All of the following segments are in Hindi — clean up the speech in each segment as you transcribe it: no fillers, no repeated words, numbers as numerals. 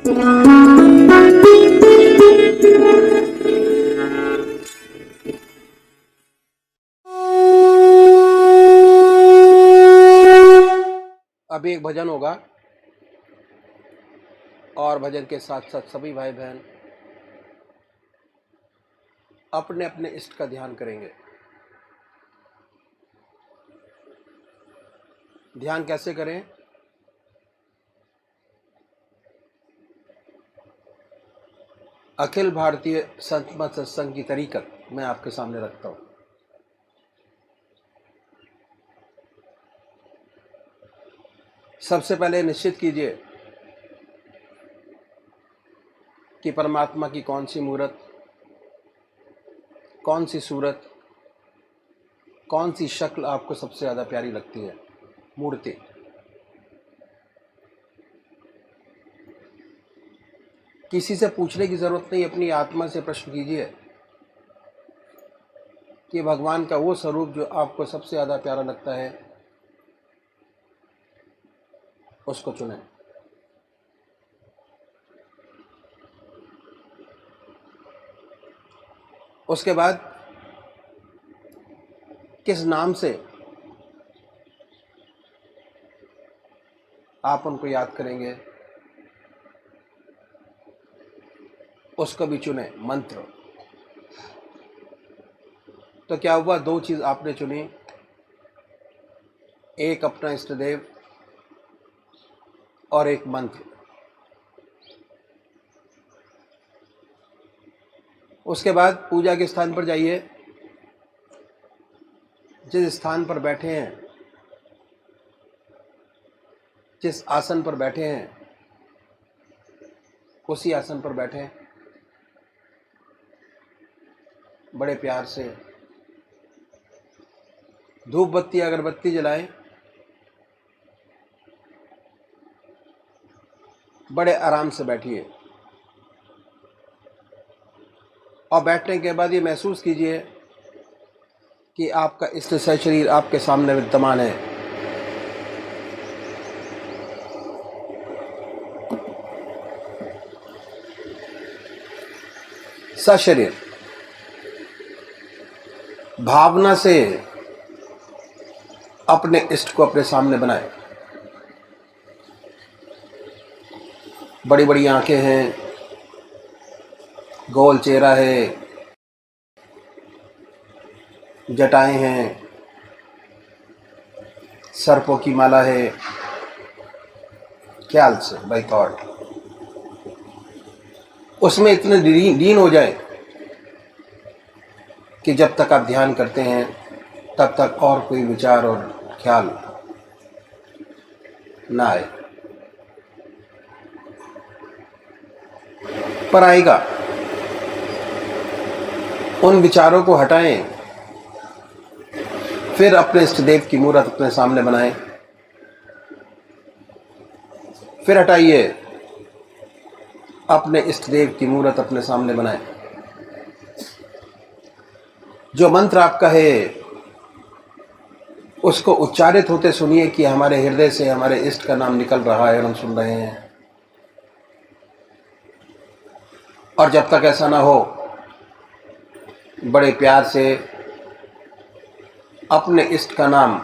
अभी एक भजन होगा और भजन के साथ साथ सभी भाई बहन अपने अपने इष्ट का ध्यान करेंगे। ध्यान कैसे करें? अखिल भारतीय संत मत सत्संग की तरीकत मैं आपके सामने रखता हूं। सबसे पहले निश्चित कीजिए कि परमात्मा की कौन सी मूर्त, कौन सी सूरत, कौन सी शक्ल आपको सबसे ज़्यादा प्यारी लगती है। मूर्ति किसी से पूछने की ज़रूरत नहीं, अपनी आत्मा से प्रश्न कीजिए कि भगवान का वो स्वरूप जो आपको सबसे ज़्यादा प्यारा लगता है उसको चुनें। उसके बाद किस नाम से आप उनको याद करेंगे उसको भी चुने। मंत्र तो क्या हुआ, दो चीज आपने चुनी, एक अपना इष्ट देव और एक मंत्र। उसके बाद पूजा के स्थान पर जाइए, जिस स्थान पर बैठे हैं, जिस आसन पर बैठे हैं उसी आसन पर बैठें। बड़े प्यार से धूप बत्ती अगरबत्ती जलाएं, बड़े आराम से बैठिए और बैठने के बाद ये महसूस कीजिए कि आपका इष्ट शरीर आपके सामने विद्यमान है। सशरीर भावना से अपने इष्ट को अपने सामने बनाए। बड़ी बड़ी आंखें हैं, गोल चेहरा है, जटाएं हैं, सर्पों की माला है। ख्याल से बाय थॉट उसमें इतने लीन हो जाए कि जब तक आप ध्यान करते हैं तब तक और कोई विचार और ख्याल ना आए, पर आएगा। उन विचारों को हटाएं, फिर अपने इष्ट देव की मूर्त अपने सामने बनाएं। फिर हटाइए, अपने इष्ट देव की मूर्त अपने सामने बनाएं। जो मंत्र आपका है उसको उच्चारित होते सुनिए कि हमारे हृदय से हमारे इष्ट का नाम निकल रहा है और हम सुन रहे हैं। और जब तक ऐसा ना हो, बड़े प्यार से अपने इष्ट का नाम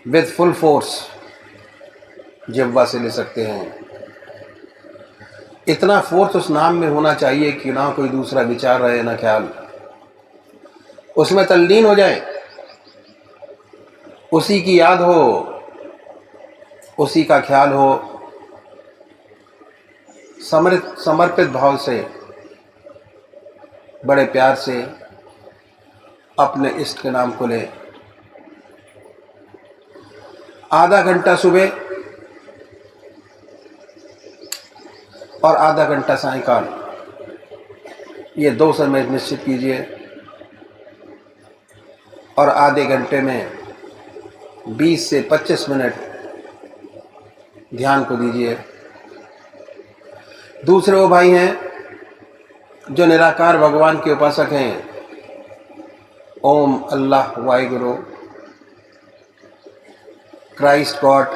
विद फुल फोर्स जिह्वा से ले सकते हैं। इतना फोर्स उस नाम में होना चाहिए कि ना कोई दूसरा विचार रहे ना ख्याल, उसमें तल्लीन हो जाए, उसी की याद हो, उसी का ख्याल हो। समर्पित भाव से बड़े प्यार से अपने इष्ट के नाम को ले। आधा घंटा सुबह और आधा घंटा सायंकाल, ये 2 समय निश्चित कीजिए और आधे घंटे में 20 से 25 मिनट ध्यान को दीजिए। दूसरे वो भाई हैं जो निराकार भगवान के उपासक हैं, ओम अल्लाह वाहिगुरु, क्राइस्ट गॉड,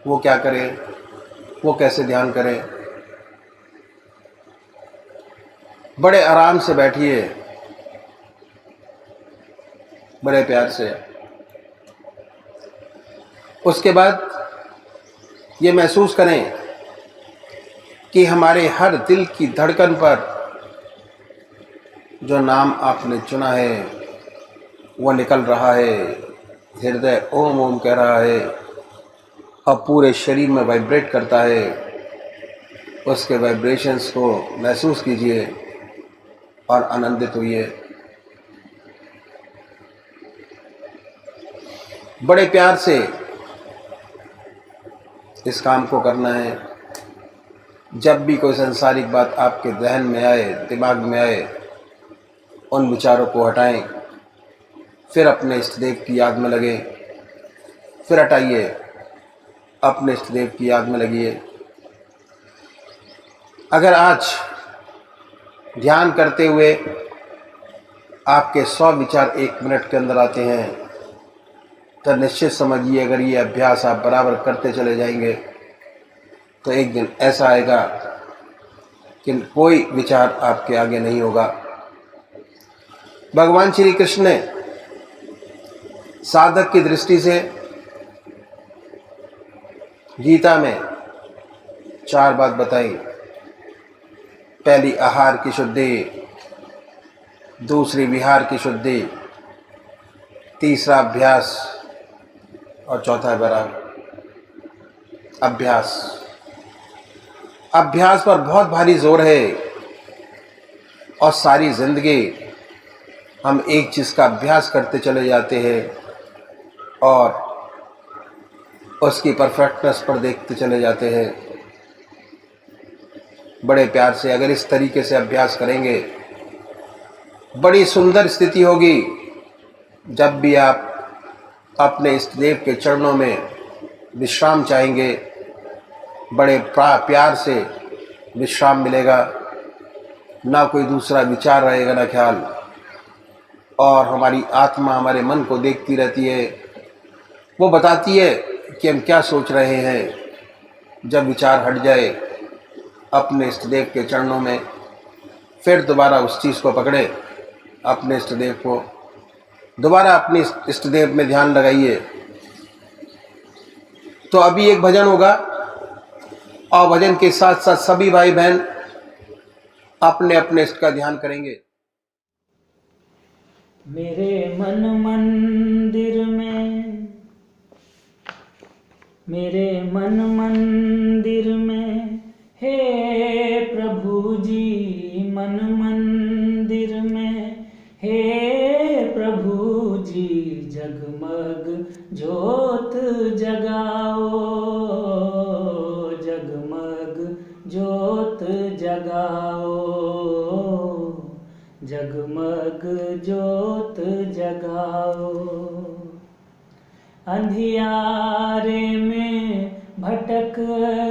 वो क्या करें, वो कैसे ध्यान करें। बड़े आराम से बैठिए, बड़े प्यार से। उसके बाद ये महसूस करें कि हमारे हर दिल की धड़कन पर जो नाम आपने चुना है वो निकल रहा है। हृदय ओम ओम कह रहा है और पूरे शरीर में वाइब्रेट करता है। उसके वाइब्रेशंस को महसूस कीजिए और आनंदित होइए। बड़े प्यार से इस काम को करना है। जब भी कोई सांसारिक बात आपके जहन में आए, दिमाग में आए, उन विचारों को हटाएं, फिर अपने इष्ट देव की याद में लगे, फिर हटाइए, अपने इष्ट देव की याद में लगिए। अगर आज ध्यान करते हुए आपके 100 विचार 1 मिनट के अंदर आते हैं तो निश्चित समझिए, अगर ये अभ्यास आप बराबर करते चले जाएंगे तो एक दिन ऐसा आएगा कि कोई विचार आपके आगे नहीं होगा। भगवान श्री कृष्ण ने साधक की दृष्टि से गीता में 4 बात बताई। पहली आहार की शुद्धि, दूसरी विहार की शुद्धि, तीसरा अभ्यास और चौथा वैराग। अभ्यास, अभ्यास पर बहुत भारी जोर है और सारी जिंदगी हम एक चीज़ का अभ्यास करते चले जाते हैं और उसकी परफेक्टनेस पर देखते चले जाते हैं। बड़े प्यार से अगर इस तरीके से अभ्यास करेंगे, बड़ी सुंदर स्थिति होगी। जब भी आप अपने इष्ट देव के चरणों में विश्राम चाहेंगे, बड़े प्यार से विश्राम मिलेगा, ना कोई दूसरा विचार रहेगा, ना ख्याल, और हमारी आत्मा हमारे मन को देखती रहती है। वो बताती है कि हम क्या सोच रहे हैं। जब विचार हट जाए अपने इष्ट देव के चरणों में, फिर दोबारा उस चीज़ को पकड़े, अपने इष्ट देव को दोबारा अपने इष्ट देव में ध्यान लगाइए। तो अभी एक भजन होगा और भजन के साथ साथ सभी भाई बहन अपने अपने इष्ट का ध्यान करेंगे। मेरे मन मंदिर में, मेरे मन मंदिर में, हे प्रभु जी मन मंदिर में, हे प्रभु जी जगमग ज्योत जगाओ, जगमग ज्योत जगाओ, जगमग ज्योत जगाओ। अंधियारे में भटक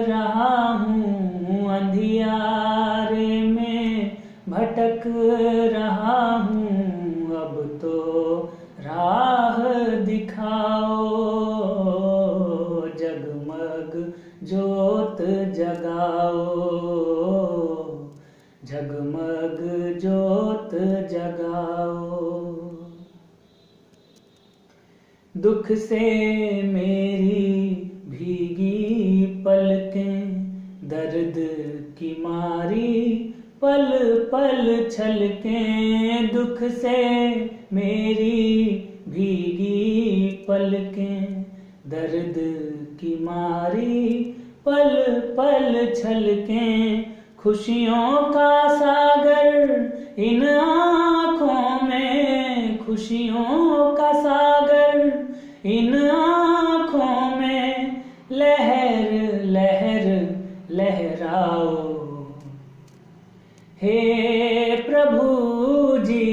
रहा हूँ, अंधियारे में भटक रहा हूँ, अब तो राह दिखाओ, जगमग ज्योत जगाओ, जगमग ज्योत जगाओ। दुख से मेरी भीगी पलकें, दर्द की मारी पल पल छलकें, दुख से मेरी भीगी पलकें, दर्द की मारी पल पल छलकें, खुशियों का सागर इन आँखों में, खुशियों का सागर इन आँखों में, लहर लहर लहराओ, हे प्रभु जी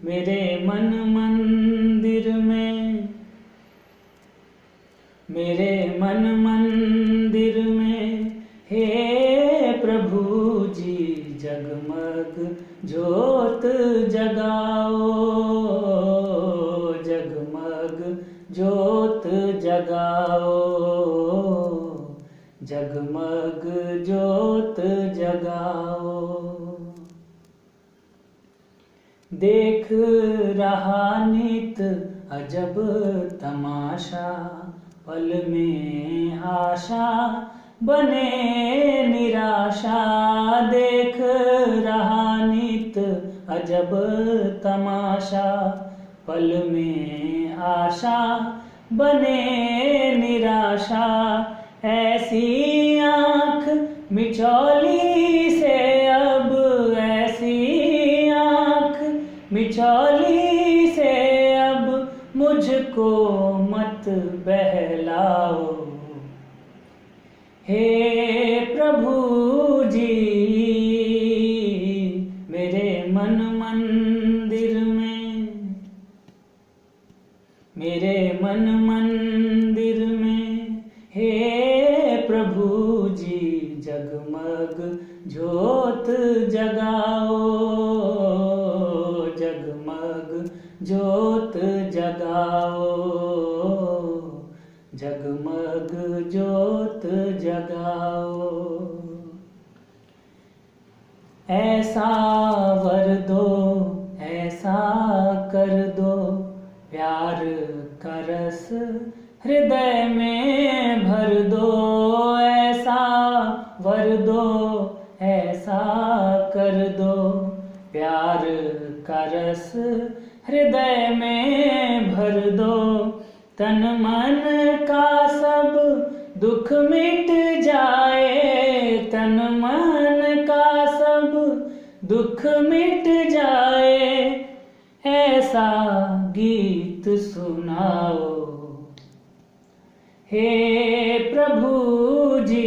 मेरे मन मंदिर में, मेरे मन मंदिर में, हे प्रभु जी जगमग ज्योत जगाओ, जगमग ज्योत जगाओ। जगाओ, जगमग ज्योत जगाओ। देख रहा नित अजब तमाशा, पल में आशा बने निराशा। देख रहा नित अजब तमाशा, पल में आशा बने निराशा। ऐसी आँख मिचौली से अब, ऐसी आँख मिचौली से अब मुझको मत बहलाओ। हे प्रभु जी, मेरे मन मंदिर में, मेरे मन मंदिर में, हे प्रभु जी जगमग ज्योत जगाओ, जगमग ज्योत जगाओ, जगमग ज्योत जगाओ। ऐसा वर दो, ऐसा कर दो, प्यार का रस हृदय में भर दो। ऐसा वर दो, ऐसा कर दो, प्यार का रस हृदय में भर दो। तन मन का सब दुख मिट जाए, तन मन का सब दुख मिट जाए। ऐसा गीत सुनाओ। हे प्रभु जी,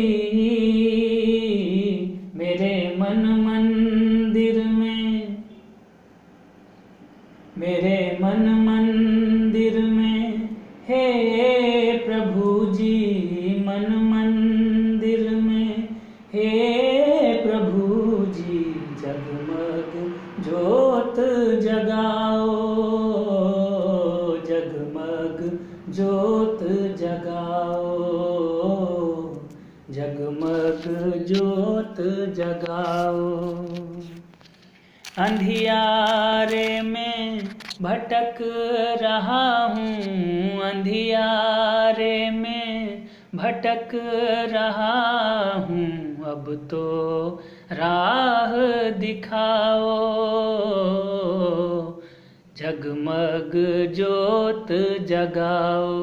मेरे मन मंदिर में, मेरे मन मंदिर में, हे प्रभु जी मन मंदिर में, हे प्रभु जी जगमग ज्योत जगाओ, जगमग ज्योत जगाओ, जगमग ज्योत जगाओ। अंधियारे में भटक रहा हूँ, अंधियारे में भटक रहा हूँ। अब तो राह दिखाओ, जगमग ज्योत जगाओ,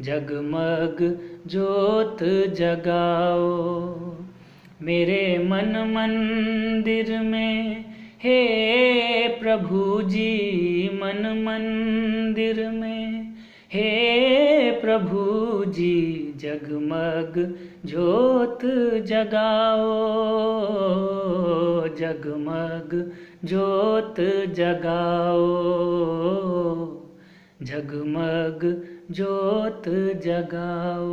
जगमग ज्योत जगाओ। मेरे मन मंदिर में, हे प्रभु जी मन मंदिर में, हे प्रभु जी जगमग ज्योत जगाओ, जगमग ज्योत जगाओ, जगमग ज्योत जगाओ।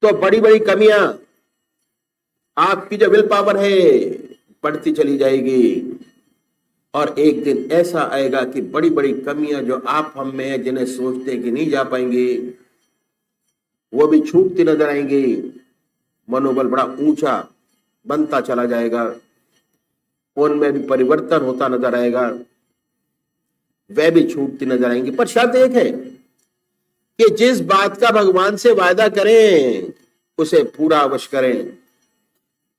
तो बड़ी बड़ी कमियां, आपकी जो विल पावर है बढ़ती चली जाएगी। और एक दिन ऐसा आएगा कि बड़ी बड़ी कमियां जो आप हम में है, जिन्हें सोचते कि नहीं जा पाएंगे, वो भी छूटती नजर आएंगी। मनोबल बड़ा ऊंचा बनता चला जाएगा, उनमें भी परिवर्तन होता नजर आएगा, वह भी छूटती नजर आएंगी। पर शर्त एक है कि जिस बात का भगवान से वायदा करें उसे पूरा अवश्य करें।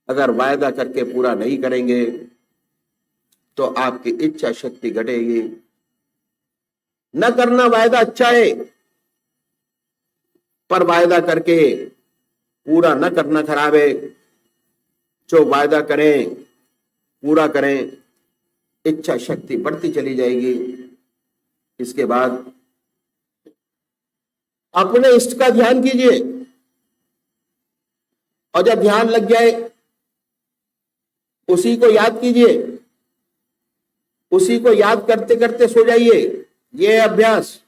अगर वायदा करके पूरा नहीं करेंगे तो आपकी इच्छा शक्ति घटेगी। न करना वायदा अच्छा है, पर वायदा करके पूरा न करना खराब है। जो वायदा करें पूरा करें, इच्छा शक्ति बढ़ती चली जाएगी। इसके बाद अपने इष्ट का ध्यान कीजिए, और जब ध्यान लग जाए उसी को याद कीजिए, उसी को याद करते करते सो जाइए। यह अभ्यास,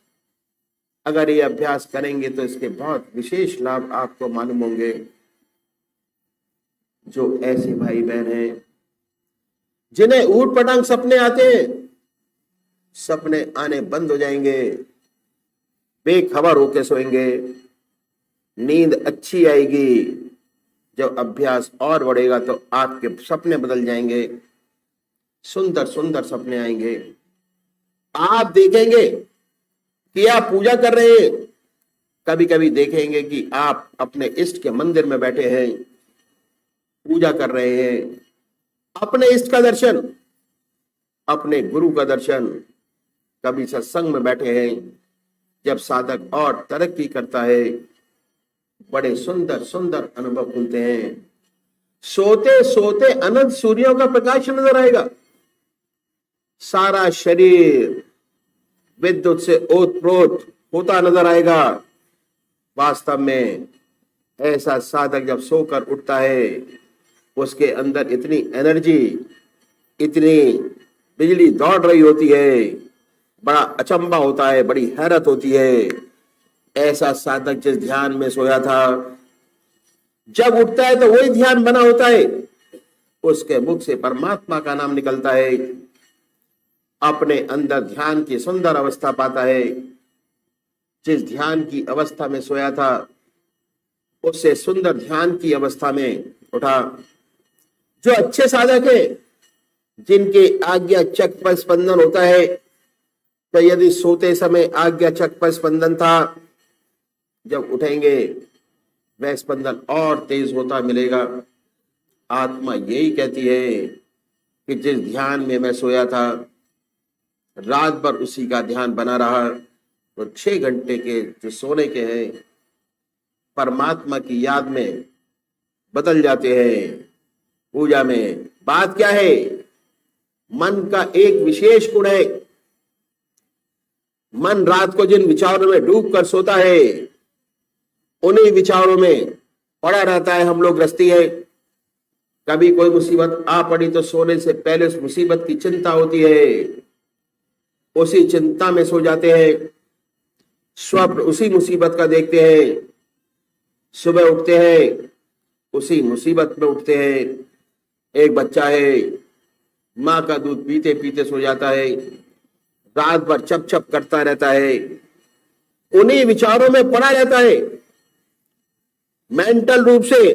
अगर ये अभ्यास करेंगे तो इसके बहुत विशेष लाभ आपको मालूम होंगे। जो ऐसे भाई बहन हैं जिन्हें ऊट पटांग सपने आते हैं, सपने आने बंद हो जाएंगे, बेखबर होके सोएंगे, नींद अच्छी आएगी। जब अभ्यास और बढ़ेगा तो आपके सपने बदल जाएंगे, सुंदर सुंदर सपने आएंगे। आप देखेंगे कि आप पूजा कर रहे हैं, कभी कभी देखेंगे कि आप अपने इष्ट के मंदिर में बैठे हैं, पूजा कर रहे हैं। अपने इष्ट का दर्शन, अपने गुरु का दर्शन, कभी सत्संग में बैठे हैं। जब साधक और तरक्की करता है, बड़े सुंदर सुंदर अनुभव खुलते हैं। सोते सोते अनंत सूर्यों का प्रकाश नजर आएगा, सारा शरीर विद्युत से ओतप्रोत होता नजर आएगा। वास्तव में ऐसा साधक जब सोकर उठता है, उसके अंदर इतनी एनर्जी, इतनी बिजली दौड़ रही होती है, बड़ा अचंभा होता है, बड़ी हैरत होती है। ऐसा साधक जिस ध्यान में सोया था, जब उठता है तो वही ध्यान बना होता है, उसके मुख से परमात्मा का नाम निकलता है, अपने अंदर ध्यान की सुंदर अवस्था पाता है। जिस ध्यान की अवस्था में सोया था, उससे सुंदर ध्यान की अवस्था में उठा। जो अच्छे साधक है, जिनके आज्ञा चक्र पर स्पंदन होता है, तो यदि सोते समय आज्ञा चक्र पर स्पंदन था, जब उठेंगे वह स्पंदन और तेज होता मिलेगा। आत्मा यही कहती है कि जिस ध्यान में मैं सोया था, रात भर उसी का ध्यान बना रहा, तो 6 घंटे के जो सोने के हैं, परमात्मा की याद में बदल जाते हैं। पूजा में बात क्या है? मन का एक विशेष गुण है। मन रात को जिन विचारों में डूब कर सोता है, उन्हीं विचारों में पड़ा रहता है। हम लोग ग्रस्ती है, कभी कोई मुसीबत आ पड़ी तो सोने से पहले उस मुसीबत की चिंता होती है, उसी चिंता में सो जाते हैं। स्वप्न उसी मुसीबत का देखते हैं, सुबह उठते हैं उसी मुसीबत में उठते हैं। एक बच्चा है, माँ का दूध पीते पीते सो जाता है, रात भर चप चप करता रहता है, उन्हीं विचारों में पड़ा रहता है, मेंटल रूप से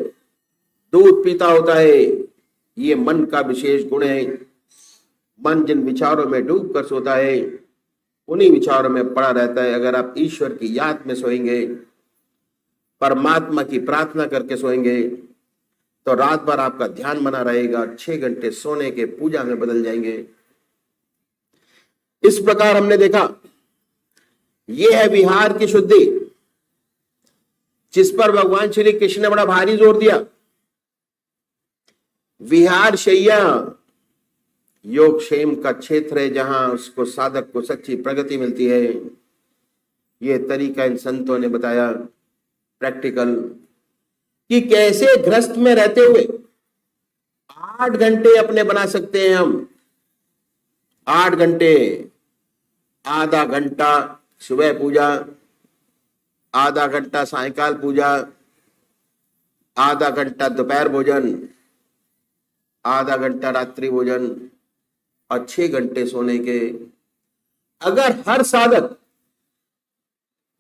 दूध पीता होता है। ये मन का विशेष गुण है। मन जिन विचारों में डूब कर सोता है, उन्हीं विचारों में पड़ा रहता है। अगर आप ईश्वर की याद में सोएंगे, परमात्मा की प्रार्थना करके सोएंगे, तो रात भर आपका ध्यान बना रहेगा। 6 घंटे सोने के पूजा में बदल जाएंगे। इस प्रकार हमने देखा, यह है विहार की शुद्धि, जिस पर भगवान श्री कृष्ण ने बड़ा भारी जोर दिया। विहार शैया योग क्षेम का क्षेत्र है, जहां उसको साधक को सच्ची प्रगति मिलती है। ये तरीका इन संतों ने बताया प्रैक्टिकल, कि कैसे गृहस्थ में रहते हुए 8 घंटे अपने बना सकते हैं हम। 8 घंटे, आधा घंटा सुबह पूजा, आधा घंटा सायकाल पूजा, आधा घंटा दोपहर भोजन, आधा घंटा रात्रि भोजन और 6 घंटे सोने के। अगर हर साधक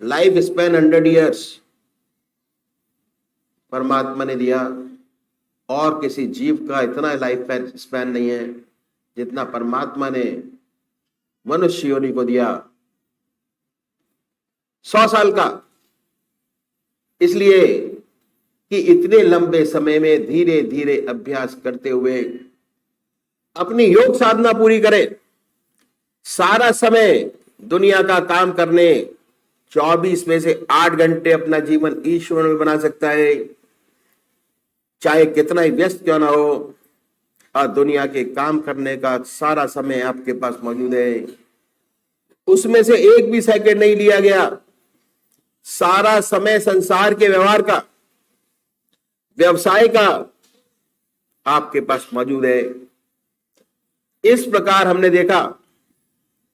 लाइफ स्पैन 100 ईयर्स परमात्मा ने दिया, और किसी जीव का इतना लाइफ स्पैन नहीं है जितना परमात्मा ने मनुष्य योनि को दिया, 100 साल का। इसलिए कि इतने लंबे समय में धीरे धीरे अभ्यास करते हुए अपनी योग साधना पूरी करे। सारा समय दुनिया का काम करने, 24 में से 8 घंटे अपना जीवन ईश्वर में बना सकता है, चाहे कितना ही व्यस्त क्यों ना हो, और दुनिया के काम करने का सारा समय आपके पास मौजूद है। उसमें से एक भी सेकंड नहीं लिया गया। सारा समय संसार के व्यवहार का, व्यवसाय का आपके पास मौजूद है। इस प्रकार हमने देखा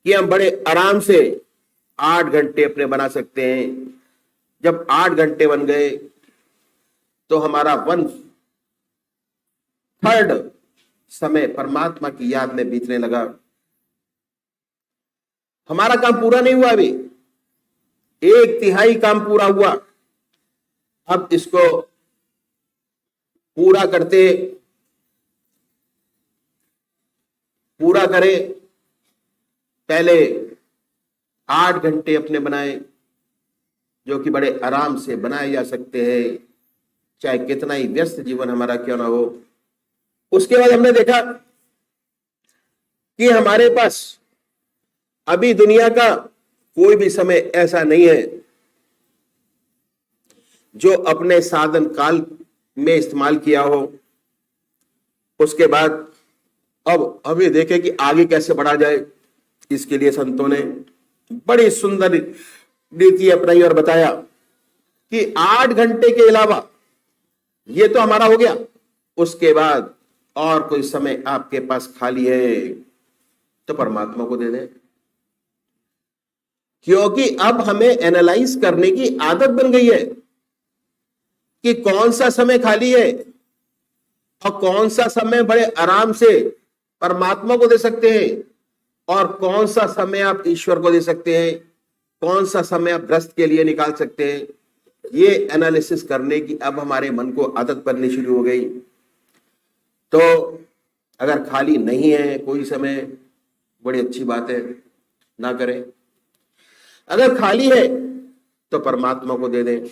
कि हम बड़े आराम से 8 घंटे अपने बना सकते हैं। जब 8 घंटे बन गए तो हमारा 1/3 समय परमात्मा की याद में बीतने लगा। हमारा काम पूरा नहीं हुआ, अभी 1/3 काम पूरा हुआ। अब इसको पूरा करें। पहले 8 घंटे अपने बनाए, जो कि बड़े आराम से बनाए जा सकते हैं, चाहे कितना ही व्यस्त जीवन हमारा क्यों ना हो। उसके बाद हमने देखा कि हमारे पास अभी दुनिया का कोई भी समय ऐसा नहीं है जो अपने साधन काल में इस्तेमाल किया हो। उसके बाद अब हमें देखें कि आगे कैसे बढ़ा जाए। इसके लिए संतों ने बड़ी सुंदर रीति अपनाई और बताया कि 8 घंटे के अलावा ये तो हमारा हो गया, उसके बाद और कोई समय आपके पास खाली है तो परमात्मा को दे दें। क्योंकि अब हमें एनालाइज करने की आदत बन गई है कि कौन सा समय खाली है और कौन सा समय बड़े आराम से परमात्मा को दे सकते हैं, और कौन सा समय आप ईश्वर को दे सकते हैं, कौन सा समय आप ग्रस्त के लिए निकाल सकते हैं। ये एनालिसिस करने की अब हमारे मन को आदत बननी शुरू हो गई। तो अगर खाली नहीं है कोई समय, बड़ी अच्छी बात है, ना करें। अगर खाली है तो परमात्मा को दे दें।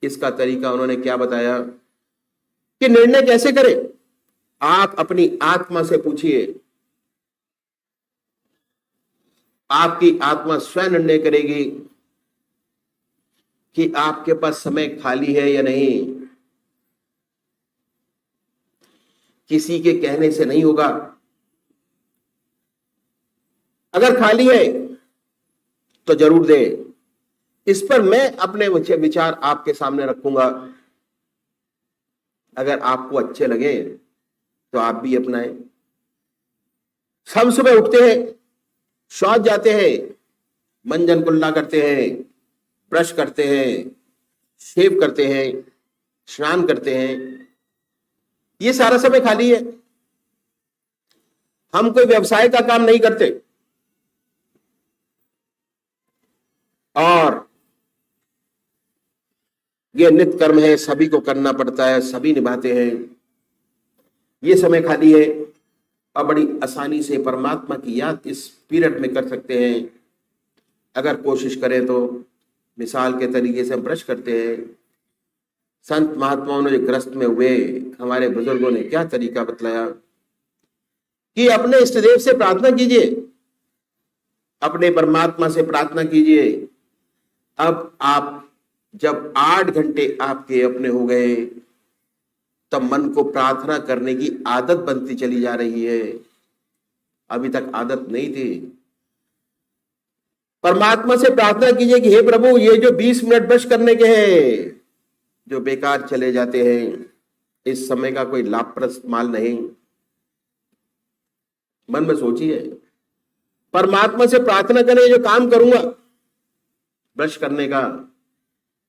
इसका तरीका उन्होंने क्या बताया कि निर्णय कैसे करें। आप अपनी आत्मा से पूछिए, आपकी आत्मा स्वयं निर्णय करेगी कि आपके पास समय खाली है या नहीं। किसी के कहने से नहीं होगा। अगर खाली है तो जरूर दे। इस पर मैं अपने विचार आपके सामने रखूंगा। अगर आपको अच्छे लगे तो आप भी अपनाएं। हम सुबह उठते हैं, शौच जाते हैं, मंजन कुल्ला करते हैं, ब्रश करते हैं, शेव करते हैं, स्नान करते हैं। ये सारा समय खाली है। हम कोई व्यवसाय का काम नहीं करते, और ये नित्य कर्म है, सभी को करना पड़ता है, सभी निभाते हैं। ये समय खाली है और बड़ी आसानी से परमात्मा की याद इस पीरियड में कर सकते हैं। अगर कोशिश करें तो मिसाल के तरीके से हम ब्रश करते हैं। संत महात्माओं ने जो ग्रस्त में हुए, हमारे बुजुर्गों ने क्या तरीका बतलाया कि अपने इष्टदेव से प्रार्थना कीजिए, अपने परमात्मा से प्रार्थना कीजिए। अब आप जब 8 घंटे आपके अपने हो गए, तब मन को प्रार्थना करने की आदत बनती चली जा रही है। अभी तक आदत नहीं थी। परमात्मा से प्रार्थना कीजिए कि हे प्रभु, ये जो 20 मिनट ब्रश करने के हैं जो बेकार चले जाते हैं, इस समय का कोई लाभप्रद इस्तेमाल नहीं। मन में सोचिए, परमात्मा से प्रार्थना करें, जो काम करूंगा ब्रश करने का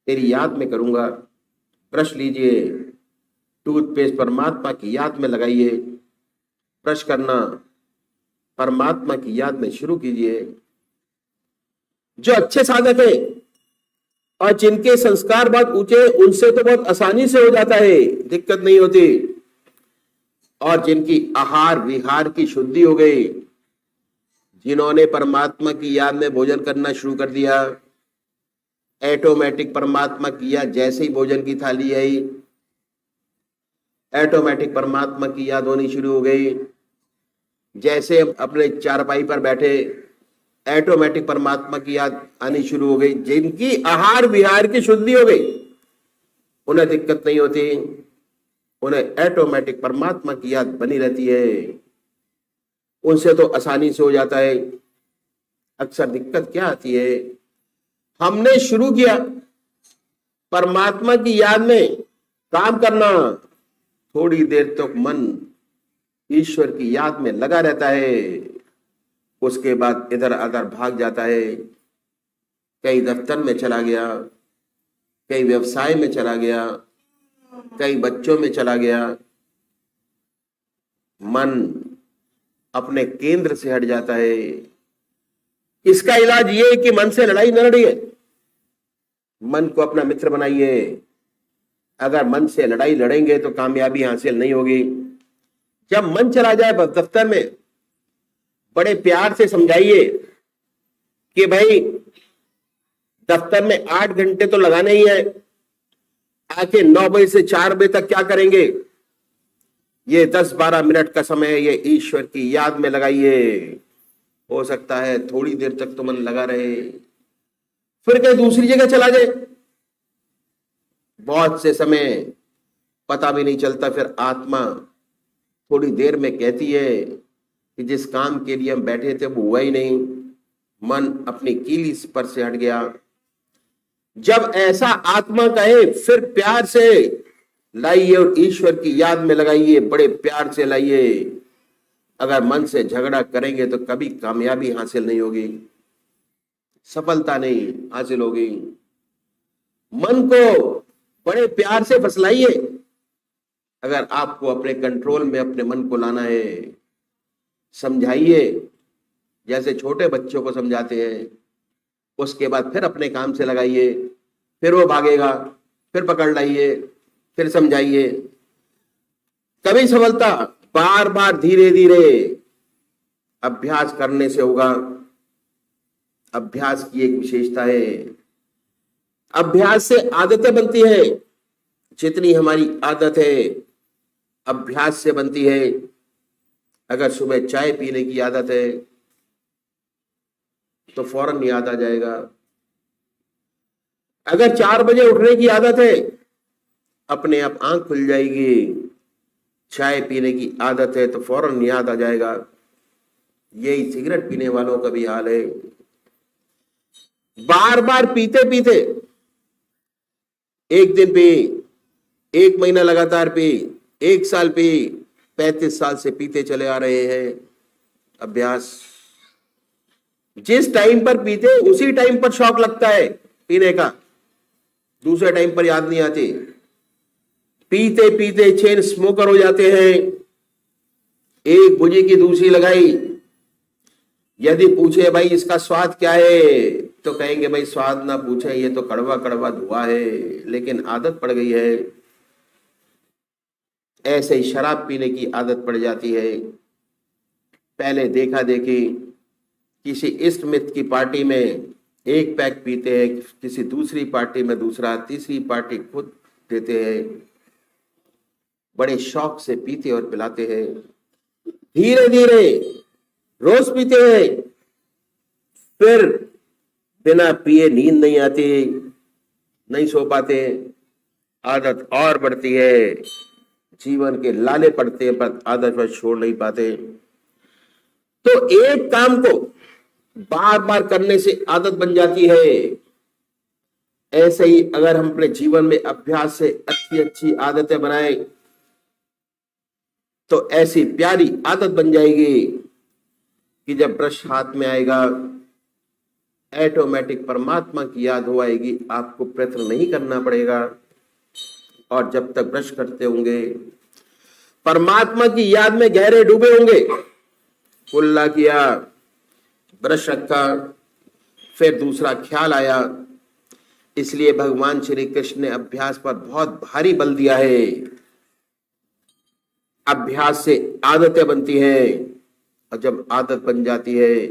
तेरी याद में करूंगा। ब्रश लीजिए, टूथपेस्ट परमात्मा की याद में लगाइए, ब्रश करना परमात्मा की याद में शुरू कीजिए। जो अच्छे साधक है और जिनके संस्कार बहुत ऊंचे, उनसे तो बहुत आसानी से हो जाता है, दिक्कत नहीं होती। और जिनकी आहार विहार की शुद्धि हो गई, जिन्होंने परमात्मा की याद में भोजन करना शुरू कर दिया, ऑटोमेटिक परमात्मा की याद जैसे ही भोजन की थाली आई, ऑटोमेटिक परमात्मा की याद होनी शुरू हो गई। जैसे अपने चारपाई पर बैठे, ऑटोमेटिक परमात्मा की याद आनी शुरू हो गई। जिनकी आहार विहार की शुद्धि हो गई, उन्हें दिक्कत नहीं होती, उन्हें ऑटोमेटिक परमात्मा की याद बनी रहती है, उनसे तो आसानी से हो जाता है। अक्सर दिक्कत क्या आती है, हमने शुरू किया परमात्मा की याद में काम करना, थोड़ी देर तक मन ईश्वर की याद में लगा रहता है, उसके बाद इधर उधर भाग जाता है। कई दफ्तर में चला गया, कई व्यवसाय में चला गया, कई बच्चों में चला गया, मन अपने केंद्र से हट जाता है। इसका इलाज ये है कि मन से लड़ाई न लड़िए, मन को अपना मित्र बनाइए। अगर मन से लड़ाई लड़ेंगे तो कामयाबी हासिल नहीं होगी। जब मन चला जाए दफ्तर में, बड़े प्यार से समझाइए कि भाई दफ्तर में 8 घंटे तो लगाने ही है, आके 9 बजे से 4 बजे तक क्या करेंगे? ये 10-12 मिनट का समय है, ये ईश्वर की याद में लगाइए। हो सकता है थोड़ी देर तक तो मन लगा रहे, फिर कहीं दूसरी जगह चला जाए, बहुत से समय पता भी नहीं चलता। फिर आत्मा थोड़ी देर में कहती है कि जिस काम के लिए हम बैठे थे वो हुआ ही नहीं, मन अपनी कीली पर से हट गया। जब ऐसा आत्मा कहे, फिर प्यार से लाइए और ईश्वर की याद में लगाइए, बड़े प्यार से लाइए। अगर मन से झगड़ा करेंगे तो कभी कामयाबी हासिल नहीं होगी, सफलता नहीं हासिल होगी। मन को बड़े प्यार से फसलाइए। अगर आपको अपने कंट्रोल में अपने मन को लाना है, समझाइए जैसे छोटे बच्चों को समझाते हैं। उसके बाद फिर अपने काम से लगाइए, फिर वो भागेगा, फिर पकड़ लाइए, फिर समझाइए। कभी सफलता बार बार धीरे धीरे अभ्यास करने से होगा। अभ्यास की एक विशेषता है, अभ्यास से आदतें बनती है। जितनी हमारी आदत है अभ्यास से बनती है। अगर सुबह चाय पीने की आदत है तो फौरन याद आ जाएगा। अगर 4 बजे उठने की आदत है, अपने आप आंख खुल जाएगी। चाय पीने की आदत है तो फौरन याद आ जाएगा। यही सिगरेट पीने वालों का भी हाल है। बार बार पीते पीते, एक दिन पी, 1 महीना लगातार पी, 1 साल पी, 35 साल से पीते चले आ रहे हैं। अभ्यास, जिस टाइम पर पीते उसी टाइम पर शौक लगता है पीने का, दूसरे टाइम पर याद नहीं आती। पीते पीते चेन स्मोकर हो जाते हैं। एक बुझी की दूसरी लगाई, यदि पूछे भाई इसका स्वाद क्या है, तो कहेंगे भाई स्वाद ना पूछे, ये तो कड़वा कड़वा धुआं है, लेकिन आदत पड़ गई है। ऐसे ही शराब पीने की आदत पड़ जाती है। पहले देखा देखी किसी इष्ट मित्र की पार्टी में 1 पैक पीते हैं, किसी दूसरी पार्टी में दूसरा, तीसरी पार्टी खुद देते हैं। बड़े शौक से पीते और पिलाते हैं। धीरे धीरे रोज पीते हैं, फिर बिना पिए नींद नहीं आती, नहीं सो पाते, आदत और बढ़ती है। जीवन के लाले पड़ते हैं पर आदत पर छोड़ नहीं पाते। तो एक काम को बार बार करने से आदत बन जाती है। ऐसे ही अगर हम अपने जीवन में अभ्यास से अच्छी अच्छी आदतें बनाएं तो ऐसी प्यारी आदत बन जाएगी कि जब ब्रश हाथ में आएगा ऑटोमेटिक परमात्मा की याद हो आएगी। आपको प्रयत्न नहीं करना पड़ेगा और जब तक ब्रश करते होंगे परमात्मा की याद में गहरे डूबे होंगे। कुल्ला किया, ब्रश रखा, फिर दूसरा ख्याल आया। इसलिए भगवान श्री कृष्ण ने अभ्यास पर बहुत भारी बल दिया है। अभ्यास से आदतें बनती हैं और जब आदत बन जाती है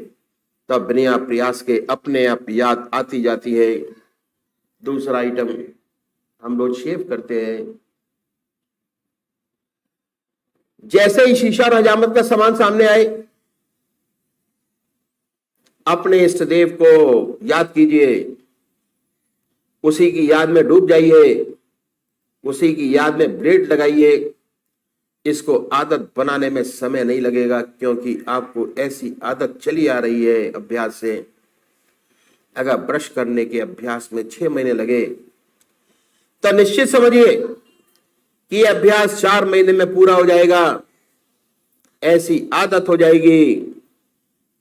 तब बिना प्रयास के अपने आप याद आती जाती है। दूसरा आइटम, हम लोग शेव करते हैं। जैसे ही शीशा और हजामत का सामान सामने आए अपने इष्ट देव को याद कीजिए, उसी की याद में डूब जाइए, उसी की याद में ब्लेड लगाइए। इसको आदत बनाने में समय नहीं लगेगा, क्योंकि आपको ऐसी आदत चली आ रही है अभ्यास से। अगर ब्रश करने के अभ्यास में 6 महीने लगे तो निश्चित समझिए कि यह अभ्यास 4 महीने में पूरा हो जाएगा। ऐसी आदत हो जाएगी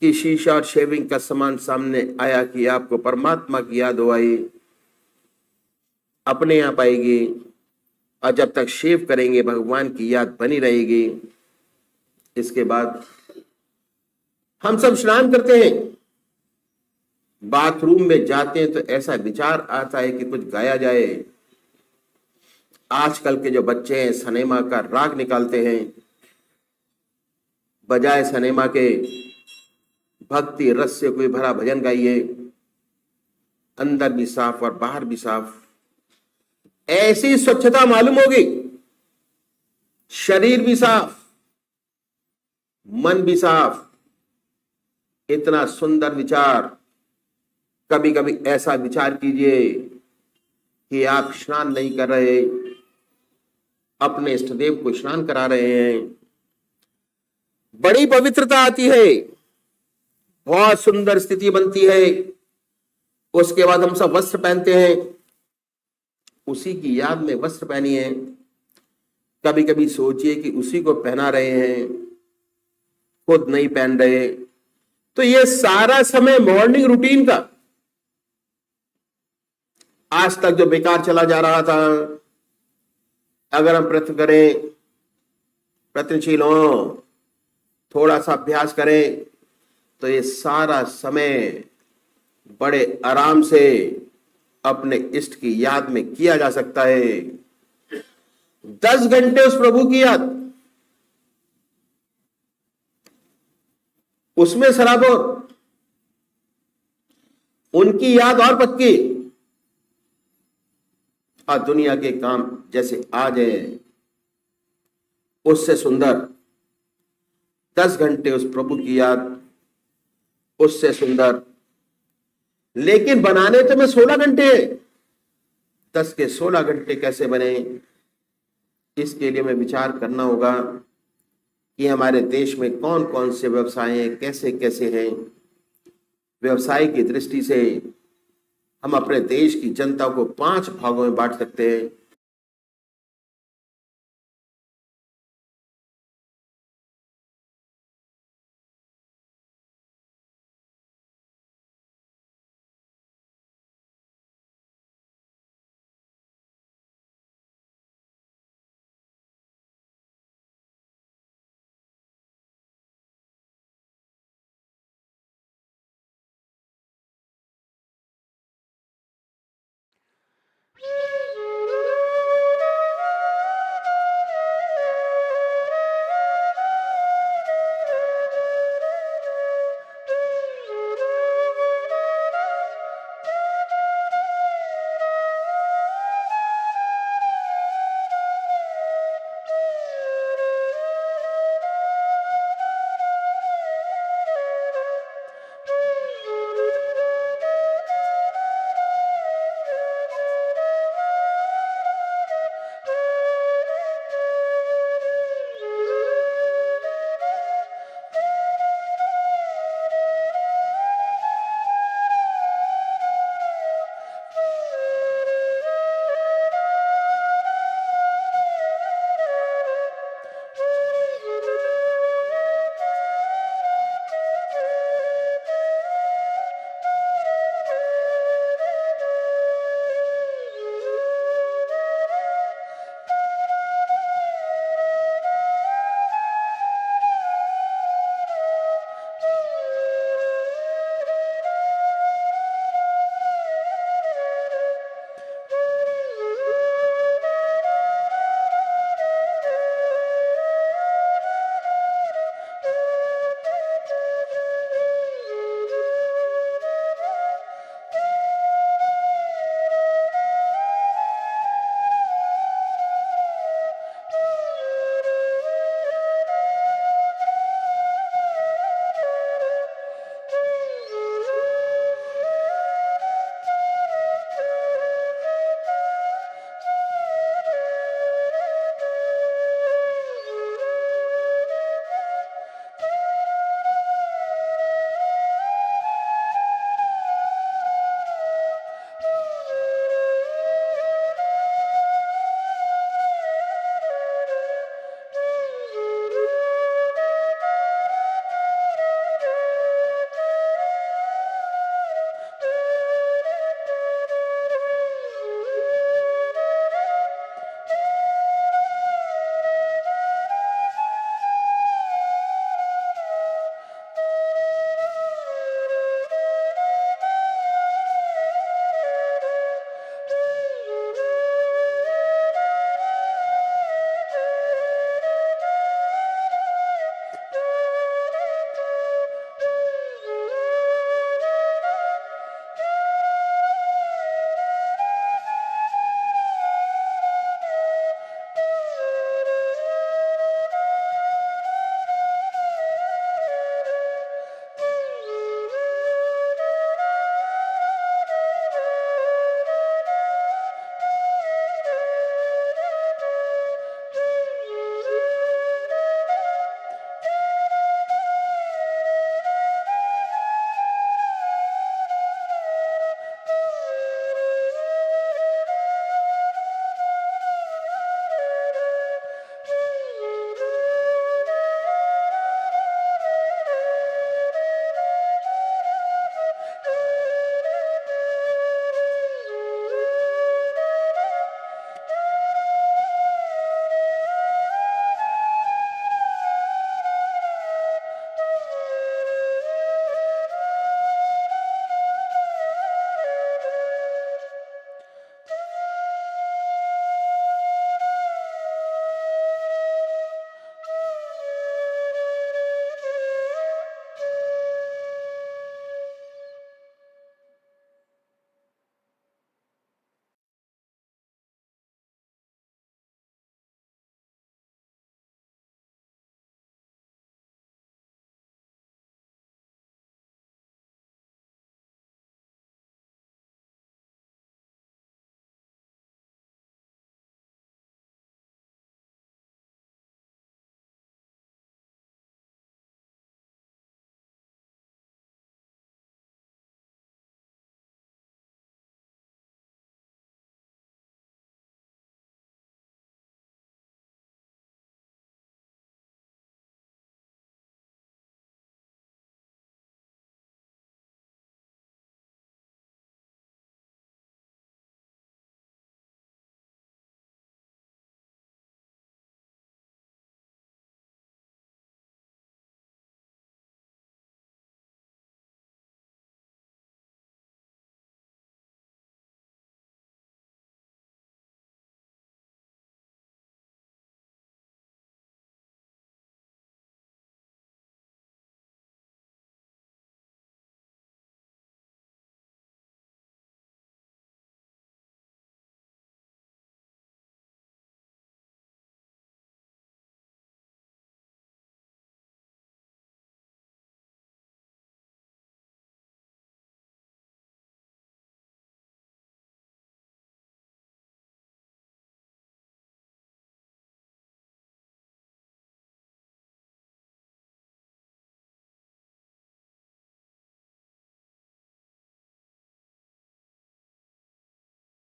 कि शीशा और शेविंग का सामान सामने आया कि आपको परमात्मा की याद हो आई, अपने आप आएगी। और जब तक शेव करेंगे भगवान की याद बनी रहेगी। इसके बाद हम सब स्नान करते हैं, बाथरूम में जाते हैं तो ऐसा विचार आता है कि कुछ गाया जाए। आजकल के जो बच्चे हैं सनेमा का राग निकालते हैं, बजाय सनेमा के भक्ति रस से कोई भरा भजन गाइए, अंदर भी साफ और बाहर भी साफ। ऐसी स्वच्छता मालूम होगी, शरीर भी साफ, मन भी साफ। इतना सुंदर विचार। कभी कभी ऐसा विचार कीजिए कि आप स्नान नहीं कर रहे, अपने इष्ट देव को स्नान करा रहे हैं। बड़ी पवित्रता आती है, बहुत सुंदर स्थिति बनती है। उसके बाद हम सब वस्त्र पहनते हैं, उसी की याद में वस्त्र पहनिए। कभी कभी सोचिए कि उसी को पहना रहे हैं, खुद नहीं पहन रहे। तो ये सारा समय मॉर्निंग रूटीन का आज तक जो बेकार चला जा रहा था, अगर हम प्रयत्न करें, प्रयत्नशील हों, थोड़ा सा अभ्यास करें, तो ये सारा समय बड़े आराम से अपने इष्ट की याद में किया जा सकता है। 10 घंटे उस प्रभु की याद, उसमें सराबोर, उनकी याद और पक्की। और दुनिया के काम जैसे आ जाए उससे सुंदर 10 घंटे उस प्रभु की याद, उससे सुंदर। लेकिन बनाने तो में 16 घंटे, 10 के 16 घंटे कैसे बने? इसके लिए हमें विचार करना होगा कि हमारे देश में कौन कौन से व्यवसाय हैं, कैसे कैसे हैं। व्यवसाय की दृष्टि से हम अपने देश की जनता को 5 भागों में बांट सकते हैं।